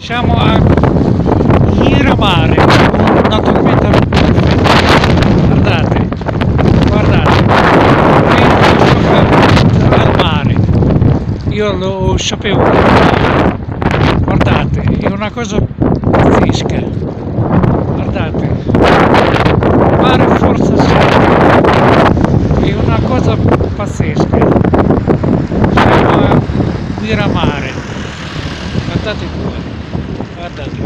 Siamo a Miramare, una tormenta perfetta. Guardate, guardate, qui al mare. Io lo sapevo che era mare. Guardate, è una cosa pazzesca. Guardate, mare forza sì, è una cosa pazzesca. Siamo a Miramare. Guardate qua, guardate.